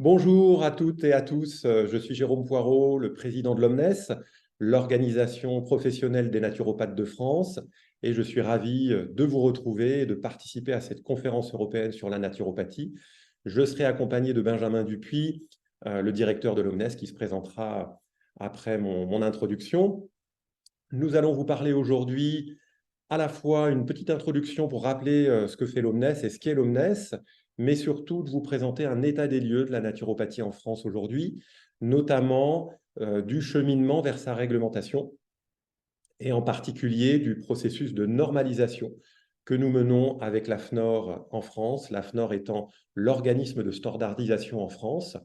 Bonjour à toutes et à tous, je suis Jérôme Poirot, le président de l'Omnes, l'organisation professionnelle des naturopathes de France, et je suis ravi de vous retrouver et de participer à cette conférence européenne sur la naturopathie. Je serai accompagné de Benjamin Dupuis, le directeur de l'Omnes, qui se présentera après mon introduction. Nous allons vous parler aujourd'hui à la fois une petite introduction pour rappeler ce que fait l'Omnes et ce qu'est l'Omnes, mais surtout de vous présenter un état des lieux de la naturopathie en France aujourd'hui, notamment du cheminement vers sa réglementation et en particulier du processus de normalisation que nous menons avec l'AFNOR en France, l'AFNOR étant l'organisme de standardisation en France.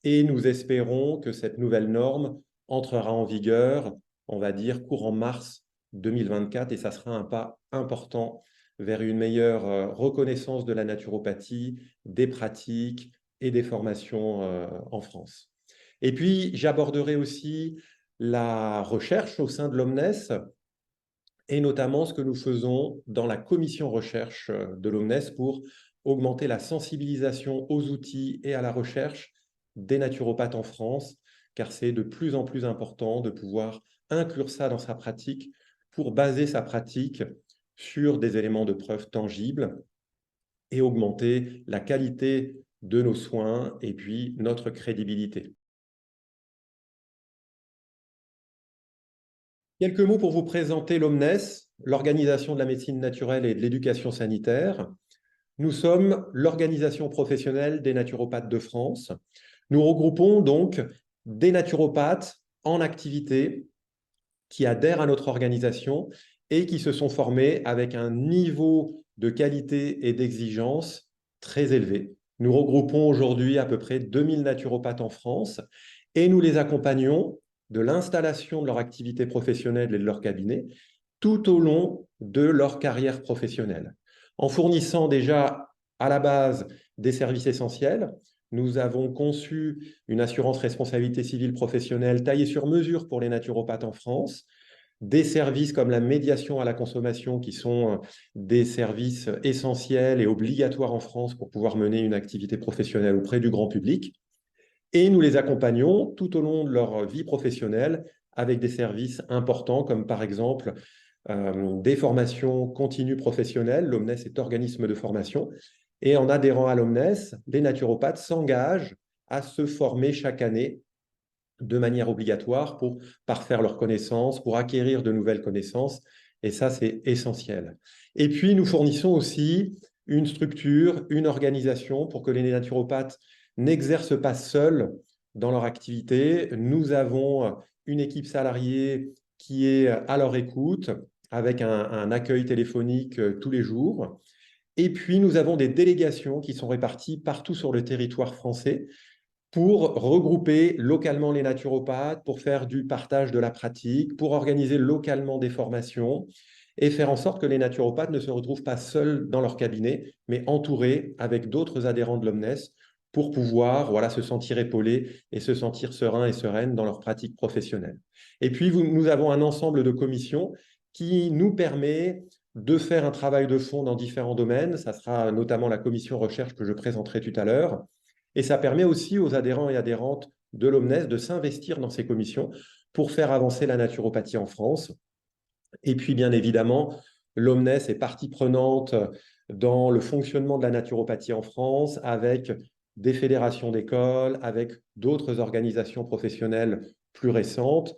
Et nous espérons que cette nouvelle norme entrera en vigueur, on va dire, courant mars 2024, et ça sera un pas important vers une meilleure reconnaissance de la naturopathie, des pratiques et des formations en France. Et puis, j'aborderai aussi la recherche au sein de l'Omnes, et notamment ce que nous faisons dans la commission recherche de l'Omnes pour augmenter la sensibilisation aux outils et à la recherche des naturopathes en France, car c'est de plus en plus important de pouvoir inclure ça dans sa pratique pour baser sa pratique sur des éléments de preuve tangibles et augmenter la qualité de nos soins et puis notre crédibilité. Quelques mots pour vous présenter l'Omnes, l'Organisation de la médecine naturelle et de l'éducation sanitaire. Nous sommes l'organisation professionnelle des naturopathes de France. Nous regroupons donc des naturopathes en activité qui adhèrent à notre organisation et qui se sont formés avec un niveau de qualité et d'exigence très élevé. Nous regroupons aujourd'hui à peu près 2000 naturopathes en France et nous les accompagnons de l'installation de leur activité professionnelle et de leur cabinet tout au long de leur carrière professionnelle. En fournissant déjà à la base des services essentiels, nous avons conçu une assurance responsabilité civile professionnelle taillée sur mesure pour les naturopathes en France, des services comme la médiation à la consommation qui sont des services essentiels et obligatoires en France pour pouvoir mener une activité professionnelle auprès du grand public. Et nous les accompagnons tout au long de leur vie professionnelle avec des services importants comme par exemple des formations continues professionnelles. L'Omnes est organisme de formation. Et en adhérant à l'Omnes, les naturopathes s'engagent à se former chaque année de manière obligatoire pour parfaire leurs connaissances, pour acquérir de nouvelles connaissances. Et ça, c'est essentiel. Et puis, nous fournissons aussi une structure, une organisation pour que les naturopathes n'exercent pas seuls dans leur activité. Nous avons une équipe salariée qui est à leur écoute avec un accueil téléphonique tous les jours. Et puis, nous avons des délégations qui sont réparties partout sur le territoire français pour regrouper localement les naturopathes, pour faire du partage de la pratique, pour organiser localement des formations et faire en sorte que les naturopathes ne se retrouvent pas seuls dans leur cabinet, mais entourés avec d'autres adhérents de l'Omnes pour pouvoir se sentir épaulés et se sentir sereins et sereines dans leur pratique professionnelle. Et puis, nous avons un ensemble de commissions qui nous permet de faire un travail de fond dans différents domaines. Ça sera notamment la commission recherche que je présenterai tout à l'heure. Et ça permet aussi aux adhérents et adhérentes de l'Omnes de s'investir dans ces commissions pour faire avancer la naturopathie en France. Et puis, bien évidemment, l'Omnes est partie prenante dans le fonctionnement de la naturopathie en France avec des fédérations d'écoles, avec d'autres organisations professionnelles plus récentes,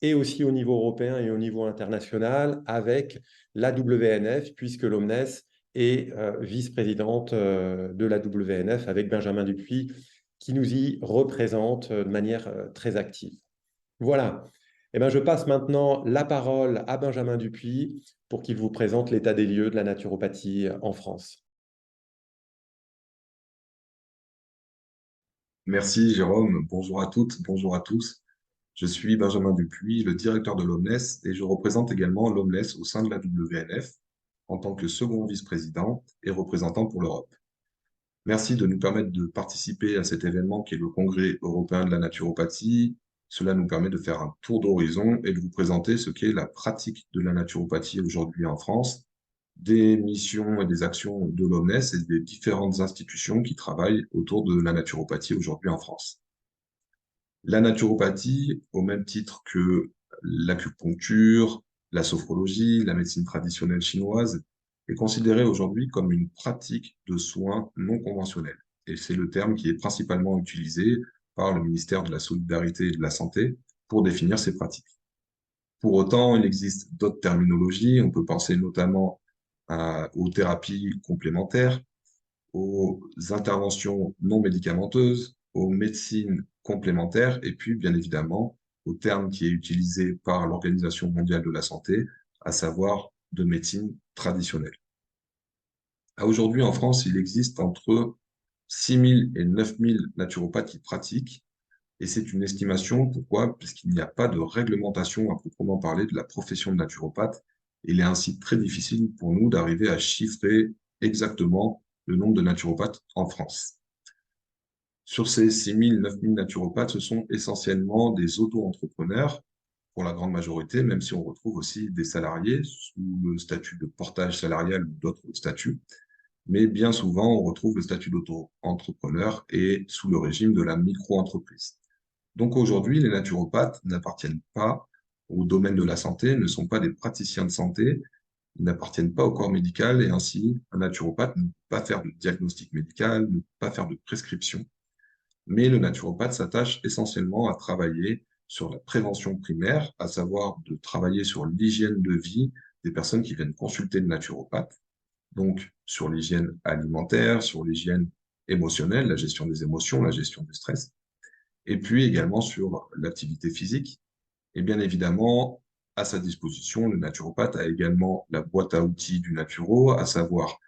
et aussi au niveau européen et au niveau international avec la WNF, puisque l'Omnes est vice-présidente de la WNF avec Benjamin Dupuis, qui nous y représente de manière très active. Voilà. Eh bien, je passe maintenant la parole à Benjamin Dupuis pour qu'il vous présente l'état des lieux de la naturopathie en France. Merci Jérôme, bonjour à toutes, bonjour à tous. Je suis Benjamin Dupuis, le directeur de l'Omnes et je représente également l'Omnes au sein de la WNF en tant que second vice-président et représentant pour l'Europe. Merci de nous permettre de participer à cet événement qui est le Congrès européen de la naturopathie. Cela nous permet de faire un tour d'horizon et de vous présenter ce qu'est la pratique de la naturopathie aujourd'hui en France des missions et des actions de l'OMS et des différentes institutions qui travaillent autour de la naturopathie aujourd'hui en France. La naturopathie, au même titre que l'acupuncture, la sophrologie, la médecine traditionnelle chinoise, est considérée aujourd'hui comme une pratique de soins non conventionnels. Et c'est le terme qui est principalement utilisé par le ministère de la Solidarité et de la Santé pour définir ces pratiques. Pour autant, il existe d'autres terminologies. On peut penser notamment aux thérapies complémentaires, aux interventions non médicamenteuses, aux médecines complémentaires et puis, bien évidemment, au terme qui est utilisé par l'Organisation mondiale de la santé, à savoir de médecine traditionnelle. Aujourd'hui, en France, il existe entre 6 000 et 9 000 naturopathes qui pratiquent, et c'est une estimation. Pourquoi? Puisqu'il n'y a pas de réglementation à proprement parler de la profession de naturopathe. Il est ainsi très difficile pour nous d'arriver à chiffrer exactement le nombre de naturopathes en France. Sur ces 6 000, 9 000 naturopathes, ce sont essentiellement des auto-entrepreneurs pour la grande majorité, même si on retrouve aussi des salariés sous le statut de portage salarial ou d'autres statuts. Mais bien souvent, on retrouve le statut d'auto-entrepreneur et sous le régime de la micro-entreprise. Donc aujourd'hui, les naturopathes n'appartiennent pas au domaine de la santé, ne sont pas des praticiens de santé, ils n'appartiennent pas au corps médical et ainsi, un naturopathe ne peut pas faire de diagnostic médical, ne peut pas faire de prescription. Mais le naturopathe s'attache essentiellement à travailler sur la prévention primaire, à savoir de travailler sur l'hygiène de vie des personnes qui viennent consulter le naturopathe, donc sur l'hygiène alimentaire, sur l'hygiène émotionnelle, la gestion des émotions, la gestion du stress, et puis également sur l'activité physique. Et bien évidemment, à sa disposition, le naturopathe a également la boîte à outils du naturo, à savoir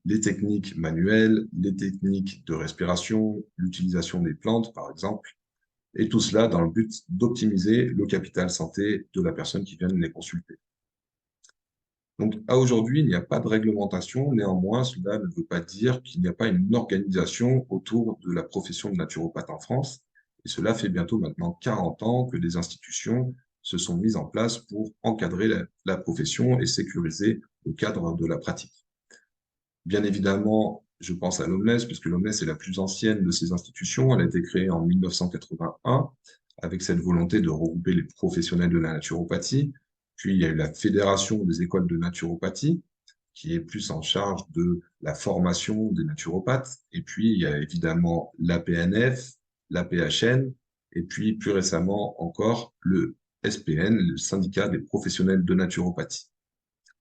les techniques manuelles, les techniques de respiration, l'utilisation des plantes, par exemple, et tout cela dans le but d'optimiser le capital santé de la personne qui vient de les consulter. Donc, à aujourd'hui, il n'y a pas de réglementation. Néanmoins, cela ne veut pas dire qu'il n'y a pas une organisation autour de la profession de naturopathe en France. Et cela fait bientôt maintenant 40 ans que des institutions se sont mises en place pour encadrer la profession et sécuriser le cadre de la pratique. Bien évidemment, je pense à l'OMNES, puisque l'OMNES est la plus ancienne de ces institutions. Elle a été créée en 1981 avec cette volonté de regrouper les professionnels de la naturopathie. Puis, il y a eu la Fédération des écoles de naturopathie, qui est plus en charge de la formation des naturopathes. Et puis, il y a évidemment l'APNF, l'APHN, et puis plus récemment encore le SPN, le syndicat des professionnels de naturopathie.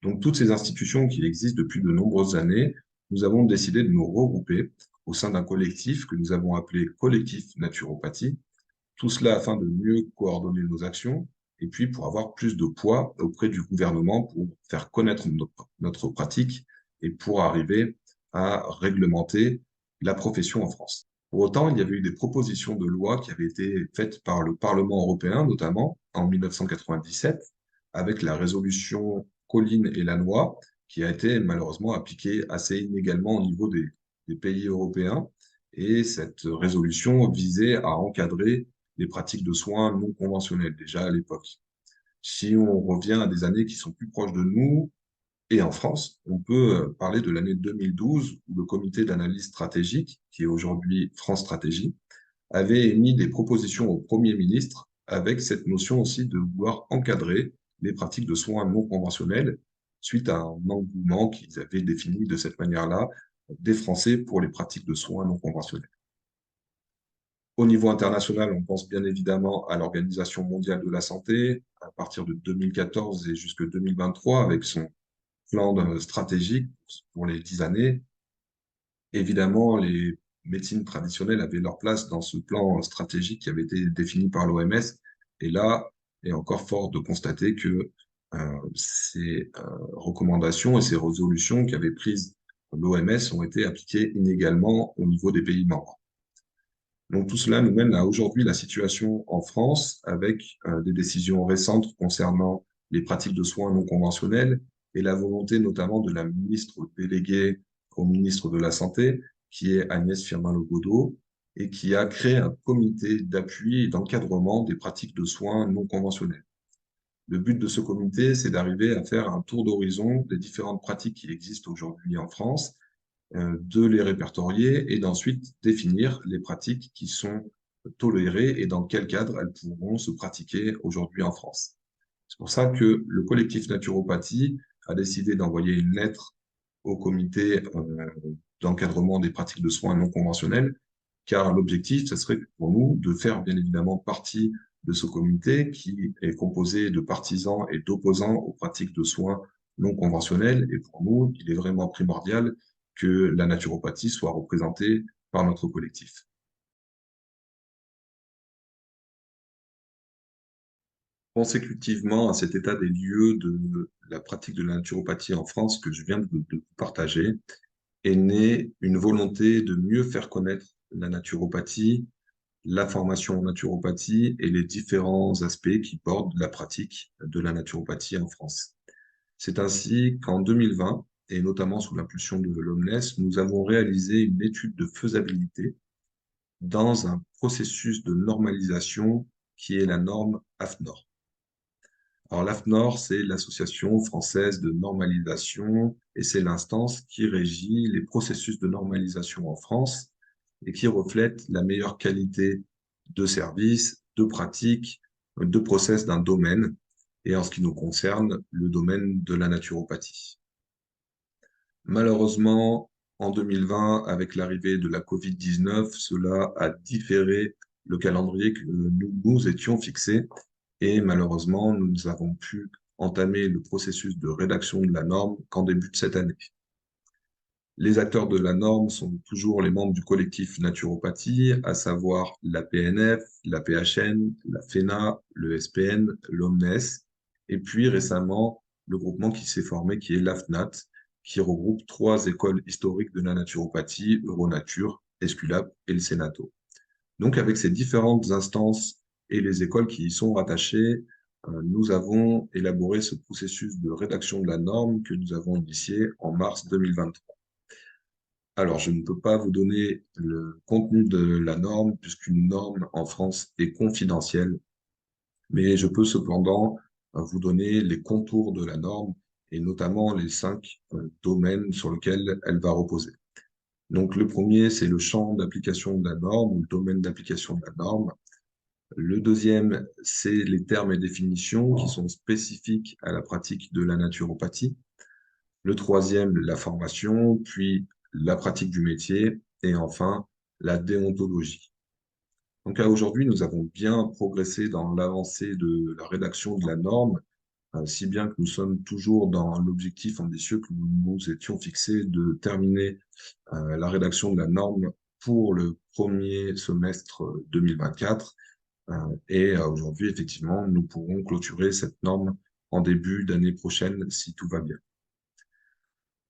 Donc, toutes ces institutions qui existent depuis de nombreuses années, nous avons décidé de nous regrouper au sein d'un collectif que nous avons appelé Collectif Naturopathie. Tout cela afin de mieux coordonner nos actions et puis pour avoir plus de poids auprès du gouvernement pour faire connaître notre pratique et pour arriver à réglementer la profession en France. Pour autant, il y avait eu des propositions de loi qui avaient été faites par le Parlement européen, notamment en 1997, avec la résolution Colline et Lannoy, qui a été malheureusement appliquée assez inégalement au niveau des pays européens. Et cette résolution visait à encadrer les pratiques de soins non conventionnelles déjà à l'époque. Si on revient à des années qui sont plus proches de nous, et en France, on peut parler de l'année 2012 où le comité d'analyse stratégique, qui est aujourd'hui France Stratégie, avait émis des propositions au Premier ministre avec cette notion aussi de vouloir encadrer les pratiques de soins non conventionnels suite à un engouement qu'ils avaient défini de cette manière-là des Français pour les pratiques de soins non conventionnels. Au niveau international, on pense bien évidemment à l'Organisation mondiale de la santé, à partir de 2014 et jusque 2023, avec son plan stratégique pour les 10 années. Évidemment, les médecines traditionnelles avaient leur place dans ce plan stratégique qui avait été défini par l'OMS. Et là, il est encore fort de constater que ces recommandations et ces résolutions qu'avait prises l'OMS ont été appliquées inégalement au niveau des pays membres. Donc tout cela nous mène à aujourd'hui la situation en France avec des décisions récentes concernant les pratiques de soins non conventionnels et la volonté notamment de la ministre déléguée au ministre de la Santé, qui est Agnès Firmin-Le et qui a créé un comité d'appui et d'encadrement des pratiques de soins non conventionnels. Le but de ce comité, c'est d'arriver à faire un tour d'horizon des différentes pratiques qui existent aujourd'hui en France, de les répertorier et d'ensuite définir les pratiques qui sont tolérées et dans quel cadre elles pourront se pratiquer aujourd'hui en France. C'est pour ça que le collectif Naturopathie a décidé d'envoyer une lettre au comité d'encadrement des pratiques de soins non conventionnels, car l'objectif, ce serait pour nous de faire bien évidemment partie de ce comité qui est composé de partisans et d'opposants aux pratiques de soins non conventionnels. Et pour nous, il est vraiment primordial que la naturopathie soit représentée par notre collectif. Consécutivement à cet état des lieux de la pratique de la naturopathie en France que je viens de partager, est née une volonté de mieux faire connaître la naturopathie, la formation en naturopathie et les différents aspects qui bordent la pratique de la naturopathie en France. C'est ainsi qu'en 2020, et notamment sous l'impulsion de l'OMNES, nous avons réalisé une étude de faisabilité dans un processus de normalisation qui est la norme AFNOR. Alors, l'AFNOR, c'est l'Association française de normalisation et c'est l'instance qui régit les processus de normalisation en France et qui reflète la meilleure qualité de service, de pratique, de process d'un domaine et en ce qui nous concerne, le domaine de la naturopathie. Malheureusement, en 2020, avec l'arrivée de la COVID-19, cela a différé le calendrier que nous nous étions fixés et malheureusement, nous avons pu entamer le processus de rédaction de la norme qu'en début de cette année. Les acteurs de la norme sont toujours les membres du collectif naturopathie, à savoir la PNF, la PHN, la FENA, le SPN, l'OMNES, et puis récemment, le groupement qui s'est formé, qui est l'AFNAT, qui regroupe 3 écoles historiques de la naturopathie, Euronature, Esculap et le Sénato. Donc, avec ces différentes instances et les écoles qui y sont rattachées, nous avons élaboré ce processus de rédaction de la norme que nous avons initié en mars 2023. Alors, je ne peux pas vous donner le contenu de la norme puisqu'une norme en France est confidentielle, mais je peux cependant vous donner les contours de la norme et notamment les 5 domaines sur lesquels elle va reposer. Donc, le premier, c'est le champ d'application de la norme ou le domaine d'application de la norme. Le deuxième, c'est les termes et définitions qui sont spécifiques à la pratique de la naturopathie. Le troisième, la formation, puis la pratique du métier et enfin la déontologie. Donc à aujourd'hui, nous avons bien progressé dans l'avancée de la rédaction de la norme, si bien que nous sommes toujours dans l'objectif ambitieux que nous nous étions fixés de terminer la rédaction de la norme pour le premier semestre 2024. Et aujourd'hui, effectivement, nous pourrons clôturer cette norme en début d'année prochaine si tout va bien.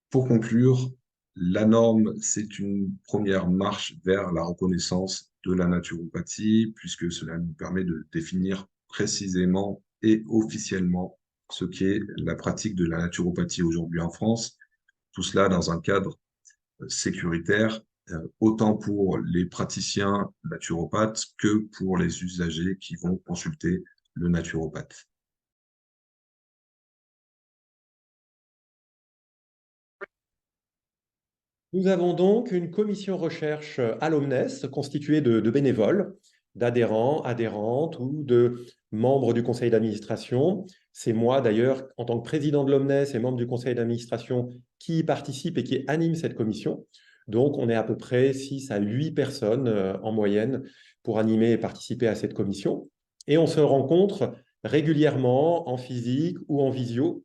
Pour conclure, la norme, c'est une première marche vers la reconnaissance de la naturopathie, puisque cela nous permet de définir précisément et officiellement ce qu'est la pratique de la naturopathie aujourd'hui en France, tout cela dans un cadre sécuritaire, autant pour les praticiens naturopathes que pour les usagers qui vont consulter le naturopathe. Nous avons donc une commission recherche à l'Omnes constituée de bénévoles, d'adhérents, adhérentes ou de membres du conseil d'administration. C'est moi d'ailleurs, en tant que président de l'Omnes et membre du conseil d'administration, qui y participe et qui anime cette commission. Donc on est à peu près 6 à 8 personnes en moyenne pour animer et participer à cette commission. Et on se rencontre régulièrement en physique ou en visio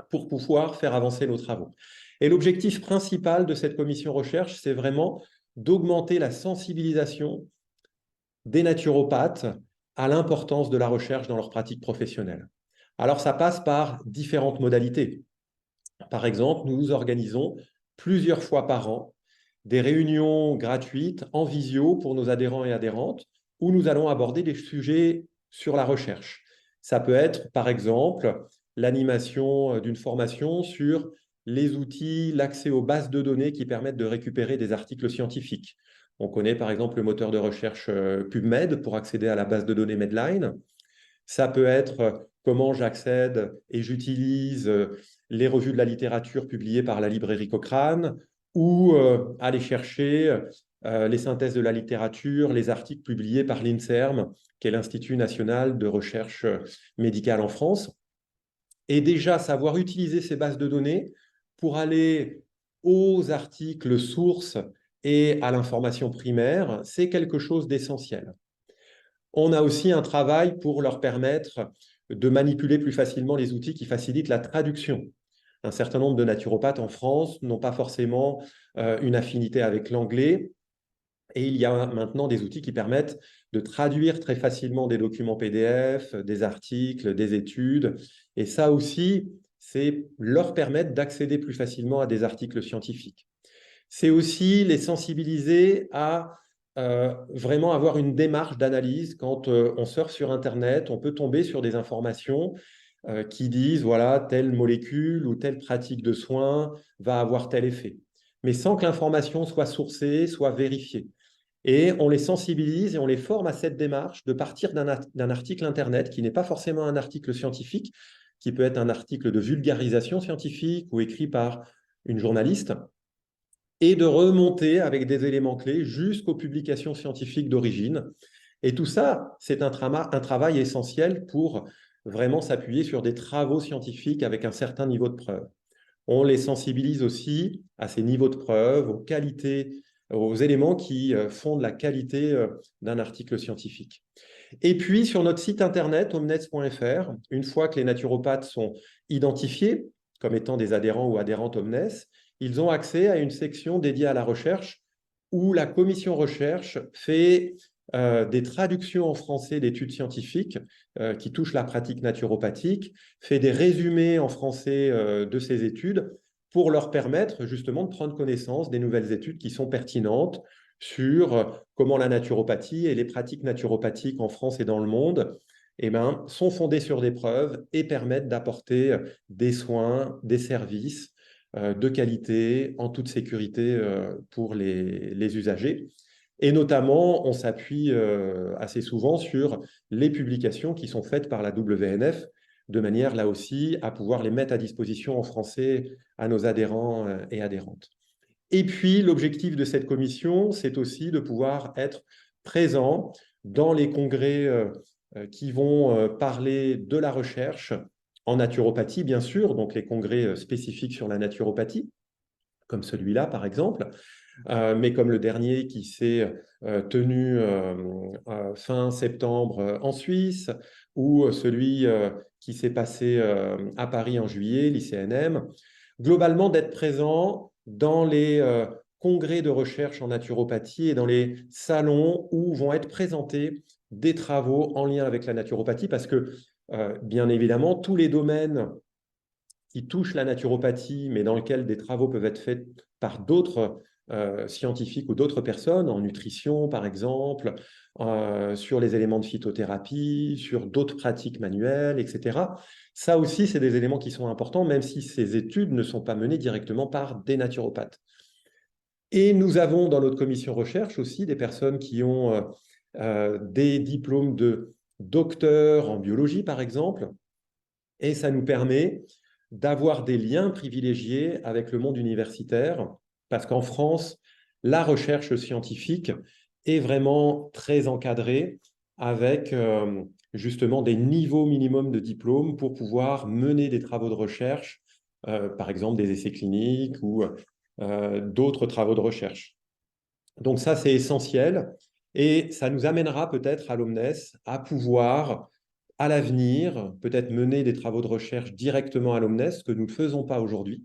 pour pouvoir faire avancer nos travaux. Et l'objectif principal de cette commission recherche, c'est vraiment d'augmenter la sensibilisation des naturopathes à l'importance de la recherche dans leur pratique professionnelle. Alors, ça passe par différentes modalités. Par exemple, nous organisons plusieurs fois par an des réunions gratuites en visio pour nos adhérents et adhérentes où nous allons aborder des sujets sur la recherche. Ça peut être, par exemple, l'animation d'une formation sur les outils, l'accès aux bases de données qui permettent de récupérer des articles scientifiques. On connaît par exemple le moteur de recherche PubMed pour accéder à la base de données Medline. Ça peut être comment j'accède et j'utilise les revues de la littérature publiées par la librairie Cochrane, ou aller chercher les synthèses de la littérature, les articles publiés par l'INSERM, qui est l'Institut national de recherche médicale en France. Et déjà, savoir utiliser ces bases de données pour aller aux articles sources et à l'information primaire, c'est quelque chose d'essentiel. On a aussi un travail pour leur permettre de manipuler plus facilement les outils qui facilitent la traduction. Un certain nombre de naturopathes en France n'ont pas forcément une affinité avec l'anglais, et il y a maintenant des outils qui permettent de traduire très facilement des documents PDF, des articles, des études. Et ça aussi, c'est leur permettre d'accéder plus facilement à des articles scientifiques. C'est aussi les sensibiliser à vraiment avoir une démarche d'analyse. Quand on surfe sur Internet, on peut tomber sur des informations qui disent, voilà, telle molécule ou telle pratique de soins va avoir tel effet, mais sans que l'information soit sourcée, soit vérifiée. Et on les sensibilise et on les forme à cette démarche de partir d'un article Internet qui n'est pas forcément un article scientifique, qui peut être un article de vulgarisation scientifique ou écrit par une journaliste, et de remonter avec des éléments clés jusqu'aux publications scientifiques d'origine. Et tout ça, c'est un travail essentiel pour vraiment s'appuyer sur des travaux scientifiques avec un certain niveau de preuve. On les sensibilise aussi à ces niveaux de preuve, aux qualités, aux éléments qui font de la qualité d'un article scientifique. Et puis, sur notre site internet, omnes.fr, une fois que les naturopathes sont identifiés comme étant des adhérents ou adhérentes Omnes, ils ont accès à une section dédiée à la recherche où la commission recherche fait des traductions en français d'études scientifiques qui touchent la pratique naturopathique, fait des résumés en français de ces études pour leur permettre justement de prendre connaissance des nouvelles études qui sont pertinentes sur comment la naturopathie et les pratiques naturopathiques en France et dans le monde sont fondées sur des preuves et permettent d'apporter des soins, des services de qualité, en toute sécurité pour les usagers. Et notamment, on s'appuie assez souvent sur les publications qui sont faites par la WNF, de manière là aussi à pouvoir les mettre à disposition en français à nos adhérents et adhérentes. Et puis, l'objectif de cette commission, c'est aussi de pouvoir être présent dans les congrès qui vont parler de la recherche en naturopathie, bien sûr, donc les congrès spécifiques sur la naturopathie, comme celui-là, par exemple, mais comme le dernier qui s'est tenu fin septembre en Suisse, ou celui qui s'est passé à Paris en juillet, l'ICNM. Globalement, d'être présent dans les congrès de recherche en naturopathie et dans les salons où vont être présentés des travaux en lien avec la naturopathie, parce que, bien évidemment, tous les domaines qui touchent la naturopathie, mais dans lesquels des travaux peuvent être faits par d'autres scientifiques ou d'autres personnes, en nutrition par exemple, sur les éléments de phytothérapie, sur d'autres pratiques manuelles, etc. Ça aussi, c'est des éléments qui sont importants, même si ces études ne sont pas menées directement par des naturopathes. Et nous avons dans notre commission recherche aussi des personnes qui ont des diplômes de docteur en biologie, par exemple, et ça nous permet d'avoir des liens privilégiés avec le monde universitaire, parce qu'en France, la recherche scientifique est vraiment très encadrée avec justement des niveaux minimums de diplôme pour pouvoir mener des travaux de recherche, par exemple des essais cliniques ou d'autres travaux de recherche. Donc ça, c'est essentiel et ça nous amènera peut-être à l'Omnes à pouvoir à l'avenir, peut-être mener des travaux de recherche directement à l'Omnes, ce que nous ne faisons pas aujourd'hui,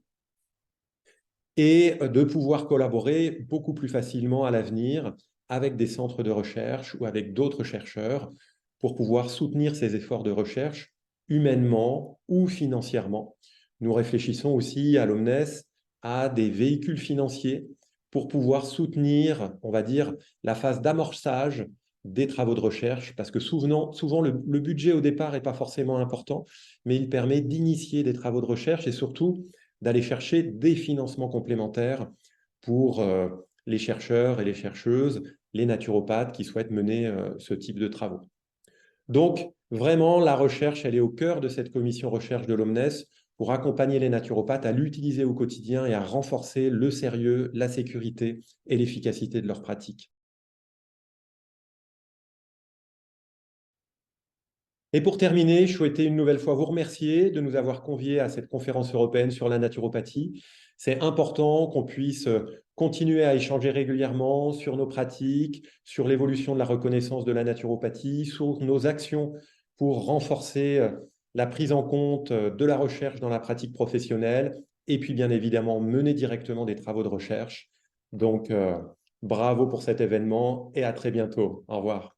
et de pouvoir collaborer beaucoup plus facilement à l'avenir avec des centres de recherche ou avec d'autres chercheurs pour pouvoir soutenir ces efforts de recherche humainement ou financièrement. Nous réfléchissons aussi à l'Omnes à des véhicules financiers pour pouvoir soutenir, on va dire, la phase d'amorçage des travaux de recherche, parce que souvent le budget au départ n'est pas forcément important, mais il permet d'initier des travaux de recherche et surtout d'aller chercher des financements complémentaires pour les chercheurs et les chercheuses, les naturopathes qui souhaitent mener ce type de travaux. Donc, vraiment, la recherche, elle est au cœur de cette commission recherche de l'Omnes pour accompagner les naturopathes à l'utiliser au quotidien et à renforcer le sérieux, la sécurité et l'efficacité de leurs pratiques. Et pour terminer, je souhaitais une nouvelle fois vous remercier de nous avoir conviés à cette conférence européenne sur la naturopathie. C'est important qu'on puisse continuer à échanger régulièrement sur nos pratiques, sur l'évolution de la reconnaissance de la naturopathie, sur nos actions pour renforcer la prise en compte de la recherche dans la pratique professionnelle et puis bien évidemment mener directement des travaux de recherche. Donc, bravo pour cet événement et à très bientôt. Au revoir.